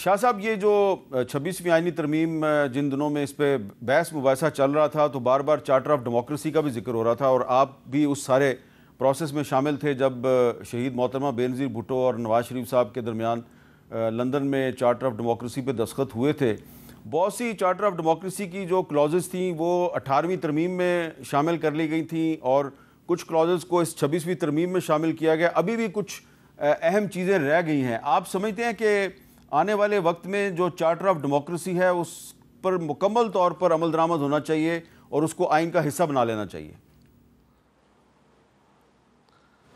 शाह साहब, ये जो 26वीं आईनी तरमीम जिन दिनों में इस पर बहस मुबासा चल रहा था तो बार बार चार्टर ऑफ डेमोक्रेसी का भी जिक्र हो रहा था और आप भी उस सारे प्रोसेस में शामिल थे जब शहीद मोहतरमा बेनज़ीर भुट्टो और नवाज शरीफ साहब के दरमियान लंदन में चार्टर ऑफ डेमोक्रेसी पे दस्तखत हुए थे। बहुत सी चार्टर ऑफ डेमोक्रेसी की जो क्लॉजेस थी वो 18वीं तरमीम में शामिल कर ली गई थी और कुछ क्लॉजेस को इस 26वीं तरमीम में शामिल किया गया। अभी भी कुछ अहम चीज़ें रह गई हैं। आप समझते हैं कि आने वाले वक्त में जो चार्टर ऑफ डेमोक्रेसी है उस पर मुकम्मल तौर पर अमल दरामद होना चाहिए और उसको आइन का हिस्सा बना लेना चाहिए?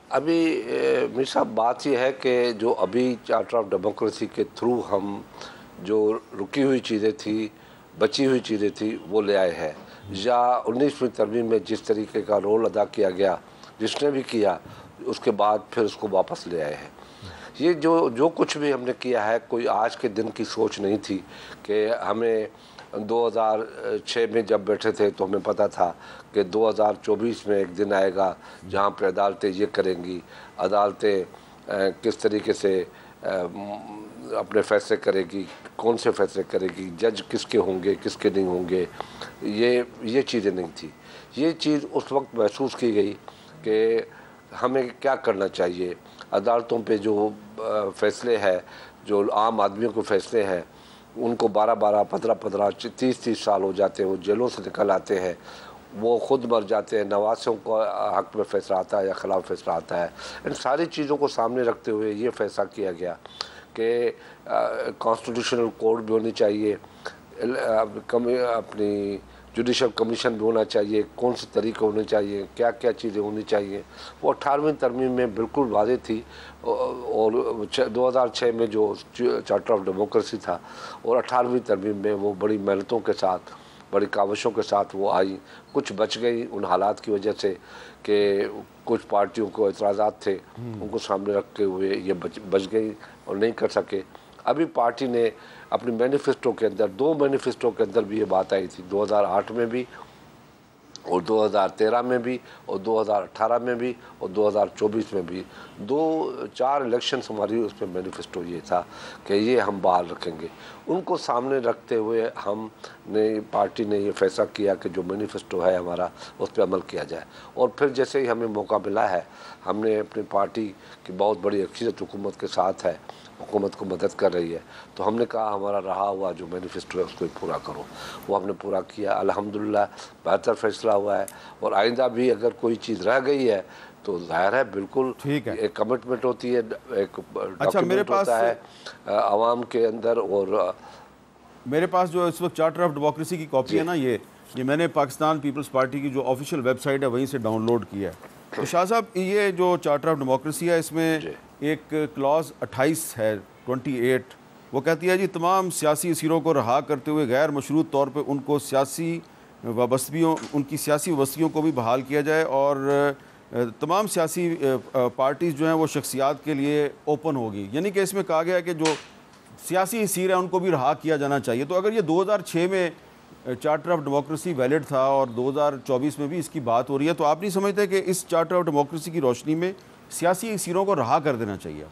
अभी मेरे साहब बात यह है कि जो अभी चार्टर ऑफ डेमोक्रेसी के थ्रू हम जो रुकी हुई चीज़ें थी, बची हुई चीज़ें थी, वो ले आए हैं, या 19वीं तरमीम में जिस तरीके का रोल अदा किया गया जिसने भी किया उसके बाद फिर उसको वापस ले आए हैं। ये जो कुछ भी हमने किया है, कोई आज के दिन की सोच नहीं थी कि हमें 2006 में जब बैठे थे तो हमें पता था कि 2024 में एक दिन आएगा जहाँ पर अदालतें ये करेंगी, अदालतें किस तरीके से अपने फैसले करेगी, कौन से फैसले करेगी, जज किसके होंगे किसके नहीं होंगे, ये चीज़ें नहीं थी। ये चीज़ उस वक्त महसूस की गई कि हमें क्या करना चाहिए। अदालतों पे जो फैसले हैं, जो आम आदमियों के फैसले हैं, उनको 12-12, 15-15, 30-30 साल हो जाते हैं, वो जेलों से निकल आते हैं, वो ख़ुद मर जाते हैं, नवासियों को हक़ में फ़ैसला आता है या ख़िलाफ़ फ़ैसला आता है। इन सारी चीज़ों को सामने रखते हुए ये फ़ैसला किया गया कि कॉन्स्टिट्यूशनल कोर्ट भी होनी चाहिए, अपनी जुडिशल कमीशन भी होना चाहिए, कौन से तरीके होने चाहिए, क्या क्या चीज़ें होनी चाहिए, वो 18वीं तरमीम में बिल्कुल वाज़ेह थी। और 2006 में जो चार्टर ऑफ डेमोक्रेसी था और 18वीं तरमीम में वो बड़ी मेहनतों के साथ, बड़ी काविशों के साथ वो आई। कुछ बच गई उन हालात की वजह से कि कुछ पार्टियों को एतराज़ात थे, उनको सामने रखते हुए ये बच गई और नहीं कर सके। अभी पार्टी ने अपनी मैनिफेस्टो के अंदर, 2 मैनिफेस्टो के अंदर भी ये बात आई थी, 2008 में भी और 2013 में भी और 2018 में भी और 2024 में भी 2-4 इलेक्शंस हमारी उसमें मैनिफेस्टो ये था कि ये हम बहाल रखेंगे। उनको सामने रखते हुए हमने, पार्टी ने ये फैसला किया कि जो मैनिफेस्टो है हमारा उस पर अमल किया जाए। और फिर जैसे ही हमें मौका मिला है, हमने अपनी पार्टी की बहुत बड़ी अक्सरियत हुकूमत के साथ है, हुकूमत को मदद कर रही है, तो हमने कहा हमारा रहा हुआ जो मैनिफेस्टो है उसको पूरा करो। वो हमने पूरा किया, अल्हम्दुलिल्लाह बेहतर फैसला हुआ है। और आइंदा भी अगर कोई चीज़ रह गई है तो ज़ाहिर है बिल्कुल ठीक है, एक कमिटमेंट होती है, एक डॉक्यूमेंट होता है आवाम के अंदर। और मेरे पास जो इस वक्त चार्टर ऑफ डेमोक्रेसी की कॉपी है ना, ये मैंने पाकिस्तान पीपल्स पार्टी की जो ऑफिशियल वेबसाइट है वहीं से डाउनलोड किया है। तो शाह साहब, ये जो चार्टर ऑफ डेमोक्रेसी है इसमें एक क्लॉज 28 है, 28, वो कहती है जी तमाम सियासी असीरों को रहा करते हुए गैर मशरूत तौर पर उनको सियासी वाबस्तगियों, उनकी सियासी वाबस्तगियों को भी बहाल किया जाए और तमाम सियासी पार्टीज़ जो हैं वो शख्सियात के लिए ओपन होगी। यानी कि इसमें कहा गया है कि जो सियासी असीर हैं उनको भी रहा किया जाना चाहिए। तो अगर ये 2006 में चार्टर ऑफ डेमोक्रेसी वैलिड था और 2024 में भी इसकी बात हो रही है, तो आप नहीं समझते कि इस चार्टर ऑफ डेमोक्रेसी की रोशनी में सियासी असीरों को रहा कर देना चाहिए?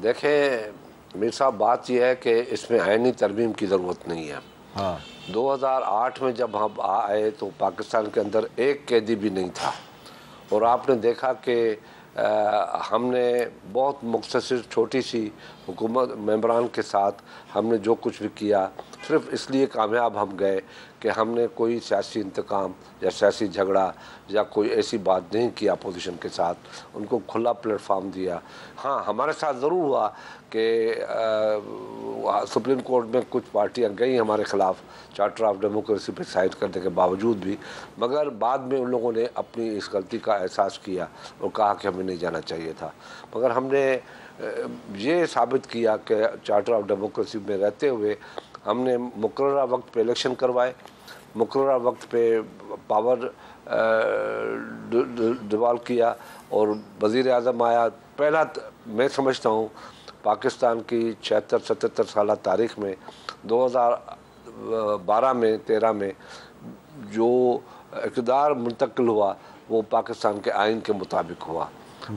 देखें मेरे साहब, बात यह है कि इसमें आईनी तरमीम की ज़रूरत नहीं है। हाँ, 2008 में जब हम आए तो पाकिस्तान के अंदर एक कैदी भी नहीं था और आपने देखा कि हमने बहुत मुख्तसर छोटी सी हुकूमत मेंबरान के साथ हमने जो कुछ भी किया सिर्फ इसलिए कामयाब हम गए कि हमने कोई सियासी इंतकाम या सियासी झगड़ा या कोई ऐसी बात नहीं की अपोजिशन के साथ, उनको खुला प्लेटफार्म दिया। हाँ, हमारे साथ ज़रूर हुआ कि सुप्रीम कोर्ट में कुछ पार्टियां गई हमारे ख़िलाफ़ चार्टर ऑफ डेमोक्रेसी पर साइड करने के बावजूद भी, मगर बाद में उन लोगों ने अपनी इस गलती का एहसास किया और कहा कि हमें नहीं जाना चाहिए था। मगर हमने ये साबित किया कि चार्टर ऑफ डेमोक्रेसी में रहते हुए हमने मुकर्ररा वक्त पे इलेक्शन करवाए, मुकर्ररा वक्त पे पावर डिवॉल्व किया और वज़ीर आज़म आया। पहला मैं समझता हूँ पाकिस्तान की 76-77 साल तारीख़ में 2012 में 13 में जो इक़्तिदार मुंतकिल हुआ वो पाकिस्तान के आइन के मुताबिक हुआ।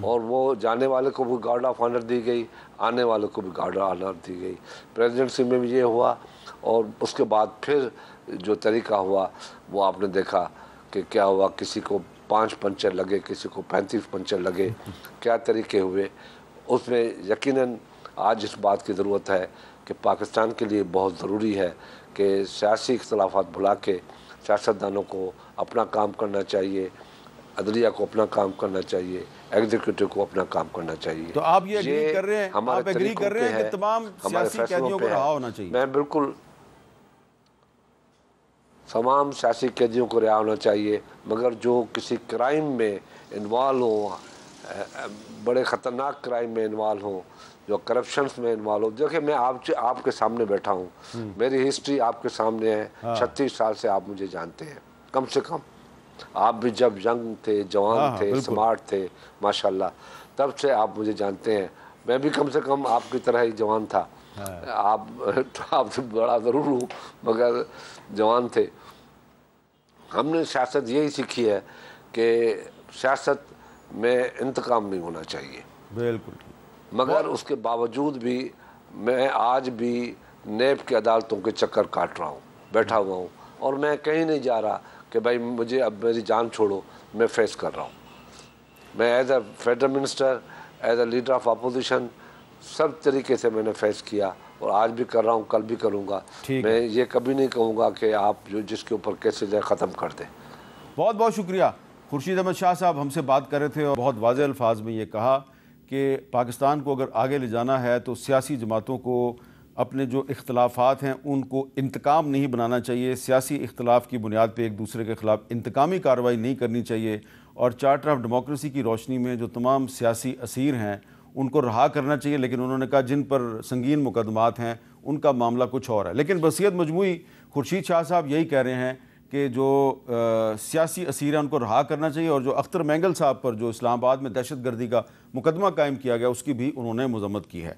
और वो जाने वाले को भी गार्ड ऑफ ऑनर दी गई, आने वाले को भी गार्ड ऑफ ऑनर दी गई। प्रेसिडेंसी में भी ये हुआ और उसके बाद फिर जो तरीका हुआ वो आपने देखा कि क्या हुआ, किसी को 5 पंचर लगे, किसी को 35 पंचर लगे, क्या तरीके हुए। उसमें यकीनन आज इस बात की ज़रूरत है कि पाकिस्तान के लिए बहुत ज़रूरी है कि सियासी इख्तलाफात भुला के सियासतदानों को अपना काम करना चाहिए, अदलिया को अपना काम करना चाहिए, एग्जीक्यूटिव को अपना काम करना चाहिए। तो आप ये एग्री कर रहे हैं, आप एग्री कर रहे हैं कि तमाम सियासी कैदियों को रहा होना चाहिए? मैं बिल्कुल, तमाम सियासी कैदियों को रिहा होना चाहिए, मगर जो किसी क्राइम में इन्वॉल्व हो, बड़े ख़तरनाक क्राइम में इन्वॉल्व हो, जो करप्शंस में इन्वॉल्व हो। देखिए मैं आपके सामने बैठा हूँ, मेरी हिस्ट्री आपके सामने है। 36 साल से आप मुझे जानते हैं कम से कम। आप भी जब यंग थे, जवान थे, स्मार्ट थे माशाल्लाह, तब से आप मुझे जानते हैं। मैं भी कम से कम आपकी तरह ही जवान था। आपसे बड़ा ज़रूर हूँ मगर जवान थे। हमने सियासत यही सीखी है कि सियासत में इंतकाम नहीं होना चाहिए। बिल्कुल। मगर उसके बावजूद भी मैं आज भी नेब की अदालतों के चक्कर काट रहा हूँ, बैठा हुआ हूँ, और मैं कहीं नहीं जा रहा कि भाई मुझे अब मेरी जान छोड़ो। मैं फेस कर रहा हूँ। मैं as a federal minister, as a leader of opposition, सब तरीके से मैंने फेस किया और आज भी कर रहा हूँ, कल भी करूँगा। मैं ये कभी नहीं कहूँगा कि आप जो जिसके ऊपर केसेज है ख़त्म कर दें। बहुत बहुत शुक्रिया। खुर्शीद अहमद शाह साहब हमसे बात कर रहे थे और बहुत वाज़ेह अल्फाज में ये कहा कि पाकिस्तान को अगर आगे ले जाना है तो सियासी जमातों को अपने जो इख्तलाफात हैं उनको इंतकाम नहीं बनाना चाहिए। सियासी इख्तलाफ की बुनियाद पे एक दूसरे के ख़िलाफ़ इंतकामी कार्रवाई नहीं करनी चाहिए और चार्टर ऑफ डेमोक्रेसी की रोशनी में जो तमाम सियासी असीर हैं उनको रहा करना चाहिए। लेकिन उन्होंने कहा जिन पर संगीन मुकदमात हैं उनका मामला कुछ और है। लेकिन वसीयत मजमूई खुर्शीद शाह साहब यही कह रहे हैं कि जो सियासी असीर हैं उनको रहा करना चाहिए और जो अख्तर मैंगल साहब पर जो इस्लामाबाद में दहशत गर्दी का मुकदमा कायम किया गया उसकी भी उन्होंने मजम्मत की है।